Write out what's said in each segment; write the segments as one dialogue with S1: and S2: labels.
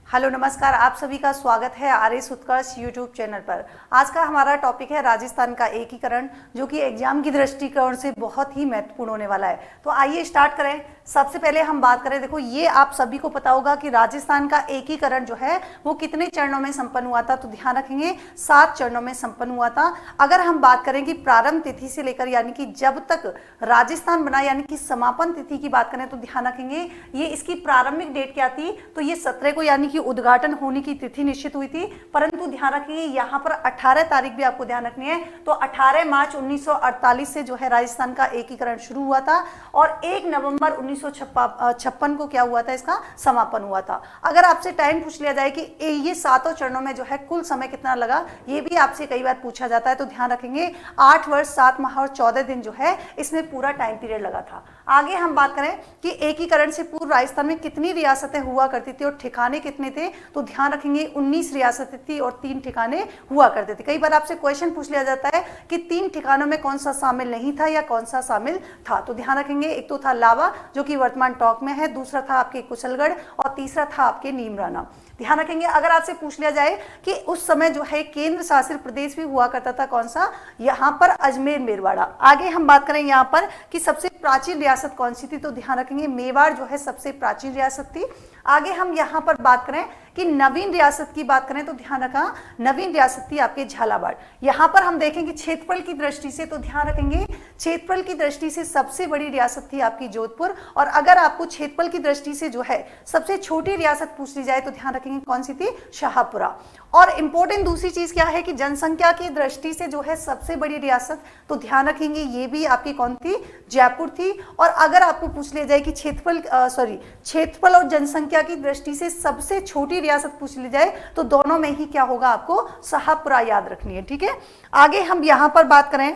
S1: Hello नमस्कार, आप सभी का स्वागत है आरएस उत्कर्ष यूट्यूब चैनल पर। आज का हमारा टॉपिक है राजस्थान का एकीकरण, जो कि एग्जाम की दृष्टिकोण से बहुत ही महत्वपूर्ण होने वाला है। तो आइए स्टार्ट करें। सबसे पहले हम बात करें, देखो ये आप सभी को पता होगा कि राजस्थान का एकीकरण जो है वो कितने चरणों में संपन्न हुआ था। तो ध्यान रखेंगे 7 चरणों में संपन्न हुआ था। अगर हम बात करें कि प्रारंभ तिथि से लेकर यानी कि जब तक राजस्थान बना यानी कि समापन तिथि की बात करें तो ध्यान रखेंगे ये इसकी प्रारंभिक डेट क्या थी। तो ये 17 को यानी कि उद्घाटन होने की तिथि निश्चित हुई थी, परंतु ध्यान रखिए यहाँ पर 18 तारीख भी आपको ध्यान रखनी है। तो 18 मार्च 1948 से जो है राजस्थान का एकीकरण शुरू हुआ था और 1 नवंबर 1956 को क्या हुआ था, इसका समापन हुआ था। अगर आपसे टाइम पूछ लिया जाए कि ये 7 चरणों में जो है कुल समय कितना लगा, ये भी आपसे कई बार पूछा जाता है। तो ध्यान रखेंगे 8 वर्ष 7 माह और 14 दिन जो है इसमें पूरा टाइम पीरियड लगा था। आगे हम बात करें कि एकीकरण से पूर्व राजस्थान में कितनी रियासतें हुआ करती थी और ठिकाने कितने थे। तो ध्यान रखेंगे 19 रियासतें थी और 3 ठिकाने हुआ करते थे। कई बार आपसे क्वेश्चन पूछ लिया जाता है कि 3 ठिकानों में कौन सा शामिल नहीं था या कौन सा शामिल था। तो ध्यान रखेंगे एक तो था लावा जो कि वर्तमान टोंक में है, दूसरा था आपके कुशलगढ़ और तीसरा था आपके नीमराना। ध्यान रखेंगे अगर आपसे पूछ लिया जाए कि उस समय जो है केंद्र शासित प्रदेश भी हुआ करता था, कौन सा, यहाँ पर अजमेर मेरवाड़ा। आगे हम बात करें यहाँ पर कि सबसे प्राचीन रियासत कौन सी थी। तो ध्यान रखेंगे मेवाड़ जो है सबसे प्राचीन रियासत थी। आगे हम यहाँ पर बात करें कि नवीन रियासत की बात करें तो ध्यान रखा नवीन रियासत थी आपके झालावाड़। यहाँ पर हम देखेंगे क्षेत्रफल की दृष्टि से, तो ध्यान रखेंगे क्षेत्रफल की दृष्टि से सबसे बड़ी रियासत थी आपकी जोधपुर। और अगर आपको क्षेत्रफल की दृष्टि से जो है सबसे छोटी रियासत पूछ ली जाए तो ध्यान रखेंगे कौन सी थी, शाहपुरा। और इंपॉर्टेंट दूसरी चीज क्या है कि जनसंख्या की दृष्टि से जो है सबसे बड़ी रियासत, तो ध्यान रखेंगे ये भी आपकी कौन थी, जयपुर थी। और अगर आपको पूछ लिया जाए कि क्षेत्रफल और जनसंख्या की दृष्टि से सबसे छोटी रियासत पूछ ली जाए तो दोनों में ही क्या होगा, आपको शाहपुरा याद रखनी है। ठीक है, आगे हम यहां पर बात करें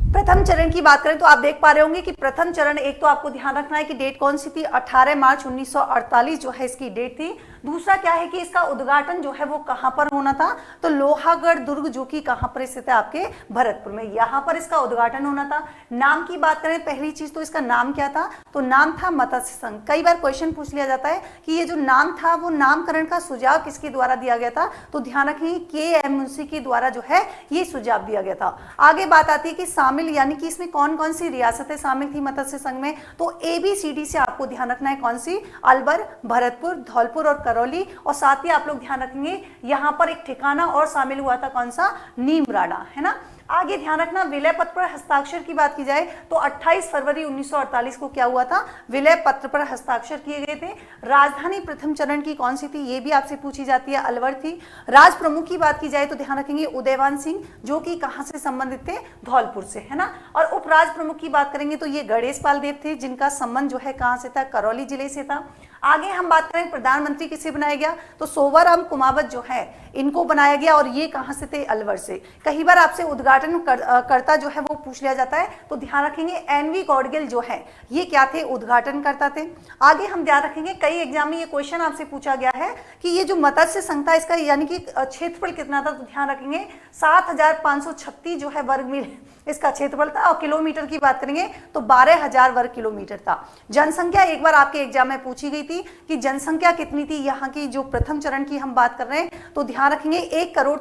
S1: प्रथम चरण की बात करें तो आप देख पा रहे होंगे कि प्रथम चरण, एक तो आपको ध्यान रखना है कि डेट कौन सी थी, 18 मार्च 1948 जो है इसकी डेट थी। दूसरा क्या है कि इसका उद्घाटन जो है वो कहां पर होना था, तो लोहागढ़ दुर्ग जो कि कहां पर स्थित है, आपके भरतपुर में, यहां पर इसका उद्घाटन होना था। नाम की बात करें पहली चीज तो इसका नाम क्या था, तो नाम था मत्स्य संघ। कई बार क्वेश्चन पूछ लिया जाता है कि ये जो नाम था वो नामकरण का सुझाव किसके द्वारा दिया गया था। तो ध्यान रखेंगे KM मुंशी के द्वारा जो है ये सुझाव दिया गया था। आगे बात आती है कि शामिल यानी कि इसमें कौन कौन सी रियासतें शामिल थी मत्स्य संघ में, तो ABCD से आपको ध्यान रखना है कौन सी, अलवर, भरतपुर, धौलपुर और करौली। और साथ ही आप लोग ध्यान रखेंगे यहां पर एक ठिकाना और शामिल हुआ था, कौन सा, नीमराना, है ना। आगे ध्यान रखना विलय पत्र पर हस्ताक्षर की बात की जाए तो 28 फरवरी 1948 को क्या हुआ था, विलय पत्र पर हस्ताक्षर किए गए थे। राजधानी प्रथम चरण की कौन सी थी, ये भी आपसे पूछी जाती है, अलवर थी। राज प्रमुख की बात की जाए तो ध्यान रखेंगे उदयवान सिंह जो कि कहां से संबंधित थे, धौलपुर से, है ना। और उपराज प्रमुख की बात करेंगे तो ये गणेश पाल देव थे जिनका संबंध जो है कहां से था, करौली जिले से था। आगे हम बात करें प्रधानमंत्री किसे बनाया गया, तो सोवाराम कुमावत जो है इनको बनाया गया और ये कहां से थे, अलवर से। कई बार आपसे उद्घाटन करता जो है वो पूछ लिया जाता है, तो ध्यान रखेंगे NV गौडगिल जो है ये क्या थे, उद्घाटन करता थे। आगे हम ध्यान रखेंगे कई एग्जाम में ये क्वेश्चन आपसे पूछा गया है कि ये जो मत्स्य संघ था इसका यानी कि क्षेत्रफल कितना था, तो ध्यान रखेंगे 7536 जो है वर्ग मील इसका क्षेत्रफल था। और किलोमीटर की बात करेंगे तो 12000 वर्ग किलोमीटर था। जनसंख्या एक बार आपके एग्जाम में पूछी गई थी कि जनसंख्या कितनी थी यहाँ की, जो प्रथम चरण की हम बात कर रहे हैं, तो ध्यान रखेंगे 1 करोड़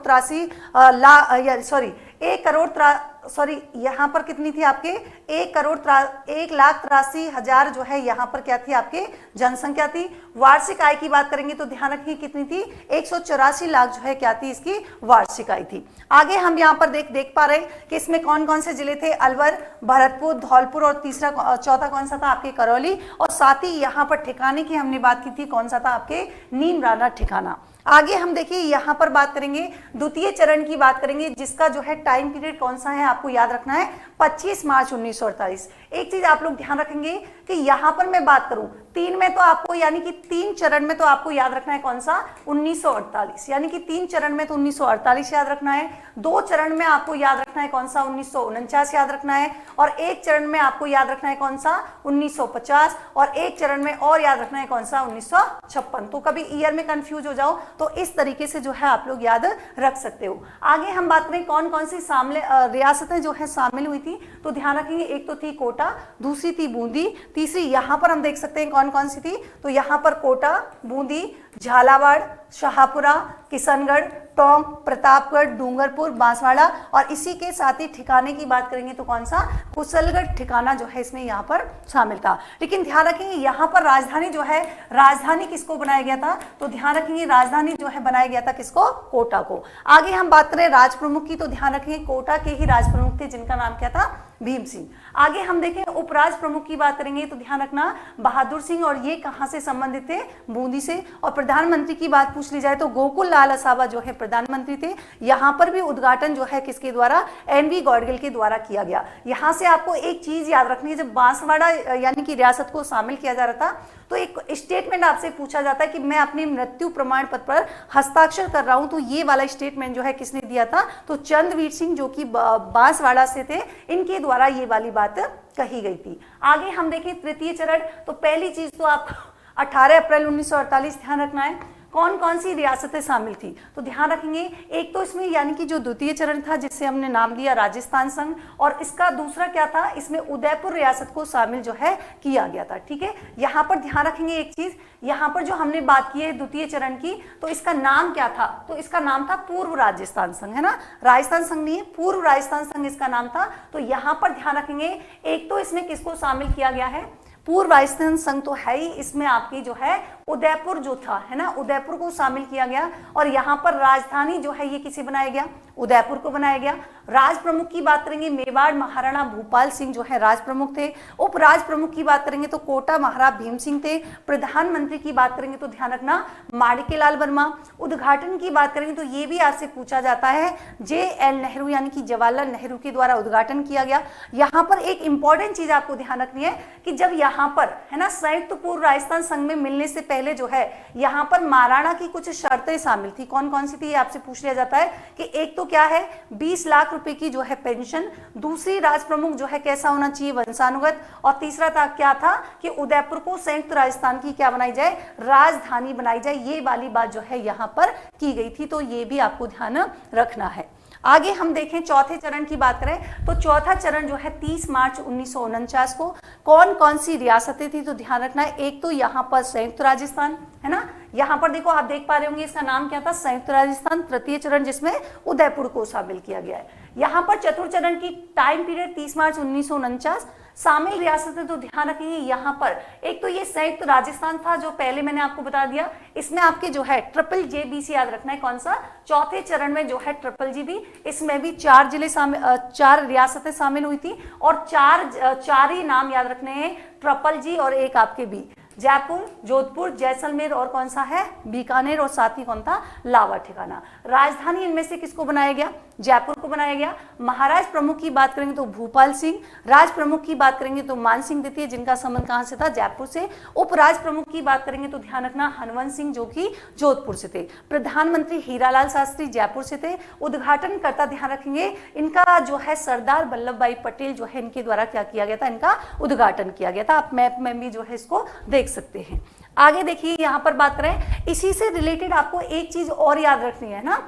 S1: यहाँ पर कितनी थी आपके 1,83,000 जो है यहाँ पर क्या थी, आपके जनसंख्या थी। वार्षिक आय की बात करेंगे तो ध्यान रखिए कितनी थी, 184 लाख जो है क्या थी, इसकी वार्षिक आय थी। आगे हम यहाँ पर देख पा रहे हैं कि इसमें कौन कौन से जिले थे, अलवर, भरतपुर, धौलपुर और चौथा कौन सा था, आपके करौली। और साथ ही यहाँ पर ठिकाने की हमने बात की थी, कौन सा था, आपके नीमराना ठिकाना। आगे हम देखिए यहाँ पर बात करेंगे द्वितीय चरण की बात करेंगे जिसका जो है टाइम पीरियड कौन सा है, आपको याद रखना है 25 मार्च 1948। एक चीज आप लोग ध्यान रखेंगे कि यहाँ पर मैं बात करूं 3 में तो आपको यानी कि 3 चरण में तो आपको याद रखना है कौन सा, 1948, यानी कि 3 चरण में तो 1948 याद रखना है। 2 चरण में आपको याद रखना है कौन सा, 1949 याद रखना है। और 1 चरण में आपको याद रखना है कौन सा, 1950। और 1 चरण में और याद रखना है कौन सा, 1956। तो कभी ईयर में कंफ्यूज हो जाओ तो इस तरीके से जो है आप लोग याद रख सकते हो। आगे हम बात करें कौन कौन सी रियासतें जो है शामिल हुई थी, तो ध्यान रखेंगे एक तो थी कोटा, दूसरी थी बूंदी, तीसरी यहाँ पर हम देख सकते हैं कौन कौन सी थी, तो यहाँ पर कोटा, बूंदी, झालावाड़, शाहपुरा, किशनगढ़, टोंक, प्रतापगढ़, डूंगरपुर, बांसवाड़ा और इसी के साथ ही ठिकाने की बात करेंगे तो कौन सा, कुशलगढ़ ठिकाना जो है इसमें यहाँ पर शामिल था। लेकिन ध्यान रखेंगे यहाँ पर राजधानी जो है, राजधानी किसको बनाया गया था, तो ध्यान रखेंगे राजधानी जो है बनाया गया था किसको, कोटा को। आगे हम बात करें राज प्रमुख की, तो ध्यान रखेंगे कोटा के ही राज प्रमुख थे जिनका नाम क्या था, भीम सिंह। आगे हम देखें उपराज प्रमुख की बात करेंगे तो ध्यान रखना बहादुर सिंह, और ये कहां से संबंधित थे, बूंदी से। और प्रधानमंत्री की बात पूछ ली जाए तो गोकुल लाल असावा जो है प्रधानमंत्री थे। यहाँ पर भी उद्घाटन जो है किसके द्वारा, एनवी गॉडगिल के द्वारा किया गया। यहाँ से आपको एक चीज याद रखनी है, जब बांसवाड़ा यानी कि रियासत को शामिल किया जा रहा था तो एक स्टेटमेंट आपसे पूछा जाता है कि मैं अपनी मृत्यु प्रमाण पत्र पर हस्ताक्षर कर रहा हूं, तो ये वाला स्टेटमेंट जो है किसने दिया था, तो चंद्रवीर सिंह जो कि बांसवाड़ा से थे, इनके द्वारा ये वाली बात कही गई थी। आगे हम देखें तृतीय चरण, तो पहली चीज तो आपको 18 अप्रैल 1948 ध्यान रखना है कौन कौन सी रियासतें शामिल थी, तो ध्यान रखेंगे एक तो इसमें यानी कि जो द्वितीय चरण था जिससे हमने नाम दिया राजस्थान संघ, और इसका दूसरा क्या था, इसमें उदयपुर रियासत को शामिल जो है किया गया था। ठीक है, यहाँ पर ध्यान रखेंगे एक चीज, यहाँ पर जो हमने बात की है द्वितीय चरण की, तो इसका नाम क्या था, तो इसका नाम था पूर्व राजस्थान संघ, है ना, राजस्थान संघ नहीं है, पूर्व राजस्थान संघ इसका नाम था। तो यहाँ पर ध्यान रखेंगे एक तो इसमें किसको शामिल किया गया है, पूर्व राजस्थान संघ तो है ही, इसमें आपकी जो है उदयपुर जो था, है ना, उदयपुर को शामिल किया गया। और यहाँ पर राजधानी जो है ये किसे बनाया गया, उदयपुर को बनाया गया। राज प्रमुख की बात करेंगे मेवाड़ महाराणा भूपाल सिंह जो है राज प्रमुख थे। उपराज प्रमुख की बात करेंगे तो कोटा महाराज भीम सिंह थे। प्रधानमंत्री की बात करेंगे तो ध्यान रखना माणिक्यलाल वर्मा। उद्घाटन की बात करेंगे तो ये भी आपसे पूछा जाता है, JL नेहरू यानी कि जवाहरलाल नेहरू के द्वारा उद्घाटन किया गया। यहाँ पर एक इंपॉर्टेंट चीज आपको ध्यान रखनी है कि जब यहाँ पर है ना संयुक्त पूर्व राजस्थान संघ में मिलने से पहले जो है यहाँ पर महाराणा की कुछ शर्तें शामिल थी। कौन कौन सी थी आपसे पूछ लिया जाता है कि एक तो क्या है 20 लाख रुपए की जो है पेंशन, दूसरी राज प्रमुख जो है कैसा होना चाहिए वंशानुगत, और तीसरा था क्या था कि उदयपुर को संयुक्त राजस्थान की क्या बनाई जाए, राजधानी बनाई जाए। ये वाली बात जो है यहाँ पर की गई थी, तो ये भी आपको ध्यान रखना है। आगे हम देखें चौथे चरण की बात करें तो चौथा चरण जो है 30 मार्च 1949 को कौन कौन सी रियासतें थी, तो ध्यान रखना है एक तो यहाँ पर संयुक्त राजस्थान, है ना, यहाँ पर देखो आप देख पा रहे होंगे इसका नाम क्या था, संयुक्त राजस्थान। तृतीय चरण जिसमें उदयपुर को शामिल किया गया है। यहाँ पर चतुर्थ चरण की टाइम पीरियड 30 मार्च 1949। शामिल रियासतें तो ध्यान रखेंगे यहाँ पर एक तो ये संयुक्त राजस्थान था जो पहले मैंने आपको बता दिया, इसमें आपके जो है ट्रिपल JB से याद रखना है कौन सा, चौथे चरण में जो है ट्रिपल GB, इसमें भी 4 जिले शामिल, 4 रियासतें शामिल हुई थी और चार ही नाम याद रखने हैं, ट्रिपल G और एक आपके B, जयपुर, जोधपुर, जैसलमेर और कौन सा है बीकानेर, और साथ ही कौन था लावा ठिकाना। राजधानी इनमें से किसको बनाया गया, जयपुर को बनाया गया। महाराज प्रमुख की बात करेंगे तो भूपाल सिंह, राज प्रमुख की बात करेंगे तो मान सिंह द्वितीय जिनका संबंध कहां से था, जयपुर से। उपराज प्रमुख की बात करेंगे तो ध्यान रखना हनवंत सिंह जो कि जोधपुर से थे। प्रधानमंत्री हीरालाल शास्त्री जयपुर से थे। उद्घाटन करता ध्यान रखेंगे इनका जो है सरदार वल्लभ भाई पटेल जो है इनके द्वारा क्या किया गया था, इनका उद्घाटन किया गया था। आप मैप में भी जो है इसको देख सकते हैं। आगे देखिए यहाँ पर बात करें, इसी से रिलेटेड आपको एक चीज और याद रखनी है ना,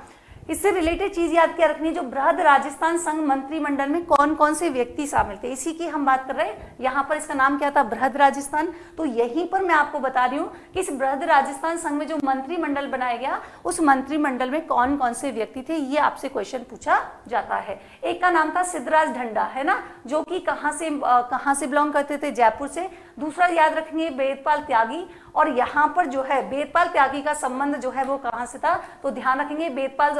S1: इससे रिलेटेड चीज याद क्या रखनी है, जो बृहद राजस्थान संघ मंत्रिमंडल में कौन कौन से व्यक्ति शामिल थे, इसी की हम बात कर रहे हैं। यहाँ पर इसका नाम क्या था, बृहद राजस्थान। तो यहीं पर मैं आपको बता रही हूँ कि इस बृहद राजस्थान संघ में जो मंत्रिमंडल बनाया गया उस मंत्रिमंडल में कौन कौन से व्यक्ति थे, ये आपसे क्वेश्चन पूछा जाता है। एक का नाम था सिद्धराज ढंडा, है ना, जो कि कहाँ से बिलोंग करते थे, जयपुर से। दूसरा याद रखिए वेदपाल त्यागी, और यहाँ पर जो है वेदपाल त्यागी का संबंध जो है वो कहाँ से था, तो ध्यान रखेंगे वेदपाल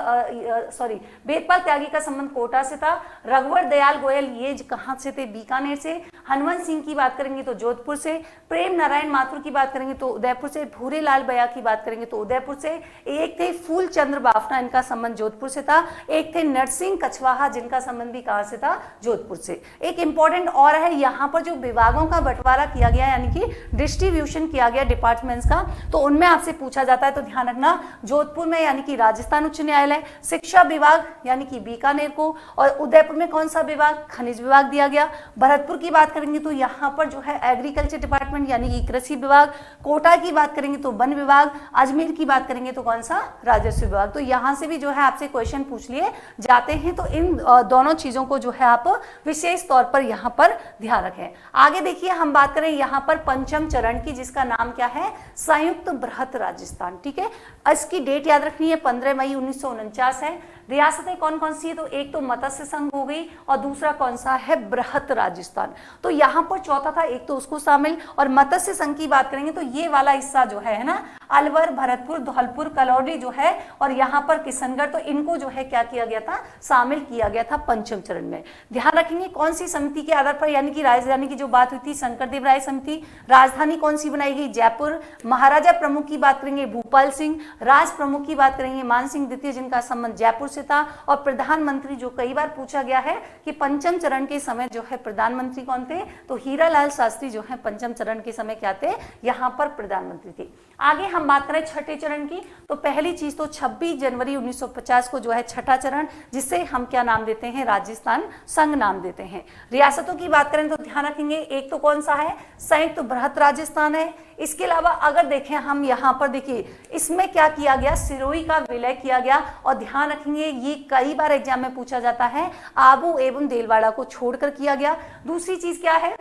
S1: त्यागी का संबंध कोटा से था। रघुवर दयाल गोयल ये कहाँ से थे, बीकानेर से। हनवंत सिंह की बात करेंगे तो जोधपुर से। प्रेम नारायण माथुर की बात करेंगे तो उदयपुर से। भूरेलाल बया की बात करेंगे तो उदयपुर से। एक थे फूल चंद्र बाफना, इनका संबंध जोधपुर से था। एक थे नरसिंह कछवाहा जिनका संबंध भी कहाँ से था, जोधपुर से। एक इंपॉर्टेंट और है, यहाँ पर जो विभागों का बंटवारा किया गया यानी कि डिस्ट्रीब्यूशन किया गया डिपार्टमेंट्स का, तो उनमें आपसे पूछा जाता है, तो ध्यान रखना जोधपुर में यानी कि राजस्थान उच्च न्यायालय, शिक्षा विभाग यानी कि बीकानेर को, और उदयपुर में कौन सा विभाग, खनिज विभाग दिया गया। भरतपुर की बात करेंगे तो यहाँ पर जो है एग्रीकल्चर डिपार्टमेंट यानी कि कृषि विभाग। कोटा की बात करेंगे तो वन विभाग। अजमेर की बात करेंगे तो कौन सा, राजस्व विभाग। तो यहाँ से भी जो है आपसे क्वेश्चन पूछ लिए जाते हैं, तो इन दोनों चीजों को जो है आप विशेष तौर पर यहाँ पर ध्यान रखें। आगे देखिए हम बात करें यहाँ पर पंचम चरण की, जिसका नाम क्या है, संयुक्त बृहत राजस्थान। ठीक है, इसकी डेट याद रखनी है, 15 मई 1949 है। रियासतें कौन कौन सी है, तो एक तो मत्स्य संघ हो गई और दूसरा कौन सा है, बृहत राजस्थान। तो यहाँ पर चौथा था, एक तो उसको शामिल, और मत्स्य संघ की बात करेंगे तो ये वाला हिस्सा जो है ना, अलवर, भरतपुर, धौलपुर, कलौली जो है, और यहाँ पर किशनगढ़, तो इनको जो है क्या किया गया था, शामिल किया गया था पंचम चरण में। ध्यान रखेंगे कौन सी समिति के आधार पर, यानी कि राजधानी की जो बात हुई थी, शंकरदेव राय समिति। राजधानी कौन सी बनाई गई, जयपुर। महाराजा प्रमुख की बात करेंगे, भूपाल सिंह। राज प्रमुख की बात करेंगे, मान सिंह द्वितीय, जिनका संबंध जयपुर से था। और प्रधानमंत्री, जो कई बार पूछा गया है कि पंचम चरण के समय जो है प्रधानमंत्री कौन थे, तो हीरालाल शास्त्री जो है पंचम चरण के समय क्या थे, यहाँ पर प्रधानमंत्री थे। आगे हम बात करें छठे चरण की, तो पहली चीज तो 26 जनवरी 1950 को जो है छठा चरण, जिसे हम क्या नाम देते हैं, राजस्थान संघ नाम देते हैं। रियासतों की बात करें तो ध्यान रखेंगे, एक तो कौन सा है, संयुक्त बृहत राजस्थान है। इसके अलावा अगर देखें हम यहाँ पर, देखिए इसमें क्या किया गया, सिरोही का विलय किया गया। और ध्यान रखेंगे ये कई बार एग्जाम में पूछा जाता है, आबू एवं देलवाड़ा को छोड़कर किया गया। दूसरी चीज क्या है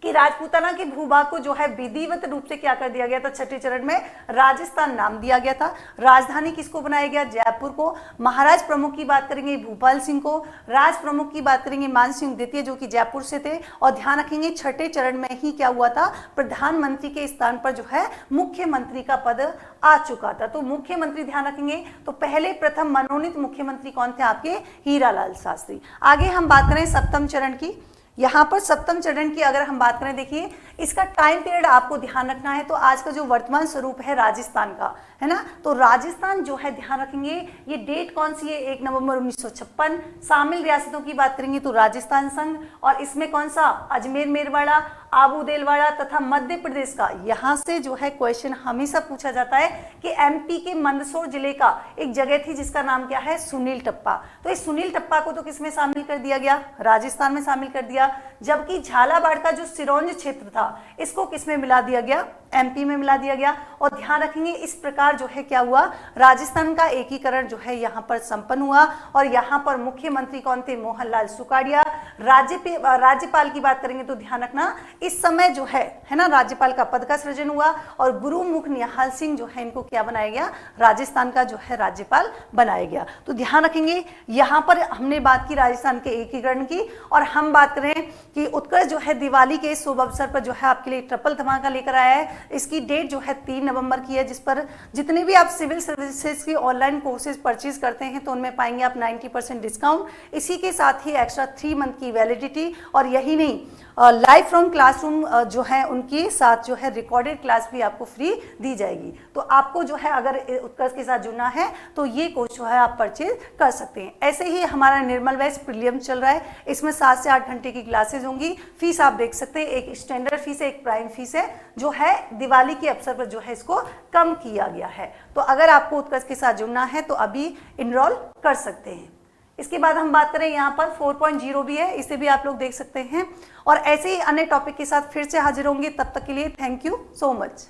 S1: कि राजपूताना के भूभाग को जो है विधिवत रूप से क्या कर दिया गया था, छठे चरण में राजस्थान नाम दिया गया था। राजधानी किसको बनाया गया, जयपुर को। महाराज प्रमुख की बात करेंगे, भूपाल सिंह को। राज प्रमुख की बात करेंगे, मान सिंह द्वितीय, जो कि जयपुर से थे। और ध्यान रखेंगे छठे चरण में ही क्या हुआ था, प्रधानमंत्री के स्थान पर जो है मुख्यमंत्री का पद आ चुका था। तो मुख्यमंत्री ध्यान रखेंगे, तो पहले प्रथम मनोनीत मुख्यमंत्री कौन थे, आपके हीरालाल शास्त्री। आगे हम बात करें सप्तम चरण की। यहाँ पर सप्तम चरण की अगर हम बात करें, देखिए इसका टाइम पीरियड आपको ध्यान रखना है। तो आज का जो वर्तमान स्वरूप है राजस्थान का, है ना, तो राजस्थान जो है ध्यान रखेंगे, ये डेट कौन सी है, 1 नवंबर 1956। शामिल रियासतों की बात करेंगे तो राजस्थान संघ, और इसमें कौन सा, अजमेर मेरवाड़ा, आबू देलवाड़ा तथा मध्य प्रदेश का। यहाँ से जो है क्वेश्चन हमेशा पूछा जाता है कि एमपी के मंदसौर जिले का एक जगह थी जिसका नाम क्या है, सुनील टप्पा। तो इस सुनील टप्पा को तो किसमें शामिल कर दिया गया, राजस्थान में शामिल कर दिया। जबकि झालावाड़ का जो सिरोंज क्षेत्र था, इसको किसमें मिला दिया गया, एमपी में मिला दिया गया। और ध्यान रखेंगे इस प्रकार जो है क्या हुआ, राजस्थान का एकीकरण जो है यहाँ पर संपन्न हुआ। और यहाँ पर मुख्यमंत्री कौन थे, मोहनलाल सुखाड़िया। राज्यपाल की बात करेंगे तो ध्यान रखना, इस समय जो है ना, राज्यपाल का पद का सृजन हुआ। और गुरुमुख निहाल सिंह जो है, इनको क्या बनाया गया, राजस्थान का जो है राज्यपाल बनाया गया। तो ध्यान रखेंगे यहाँ पर हमने बात की राजस्थान के एकीकरण की। और हम बात करें कि उत्कर्ष जो है दिवाली के शुभ अवसर पर जो है आपके लिए ट्रिपल धमाका लेकर आया है। इसकी डेट जो है 3 नवंबर की है, जिस पर जितने भी आप सिविल सर्विसेज की ऑनलाइन कोर्सेज परचेज करते हैं तो उनमें पाएंगे आप 90% डिस्काउंट। इसी के साथ ही एक्स्ट्रा 3 मंथ की वैलिडिटी। और यही नहीं, लाइव फ्रॉम क्लासरूम जो है उनके साथ जो है रिकॉर्डेड क्लास भी आपको फ्री दी जाएगी। तो आपको जो है अगर उत्कर्ष के साथ जुड़ना है तो ये कोर्स जो है आप परचेज कर सकते हैं। ऐसे ही हमारा निर्मल बैच प्रीलियम चल रहा है, इसमें 7 से 8 घंटे की क्लासेज होंगी। फीस आप देख सकते हैं, एक स्टैंडर्ड फीस है, एक प्राइम फीस है, जो है दिवाली के अवसर पर जो है इसको कम किया गया है। तो अगर आपको उत्कर्ष के साथ जुड़ना है तो अभी इनरोल कर सकते हैं। इसके बाद हम बात करें यहाँ पर 4.0 भी है, इसे भी आप लोग देख सकते हैं। और ऐसे ही अन्य टॉपिक के साथ फिर से हाजिर होंगे, तब तक के लिए थैंक यू सो मच।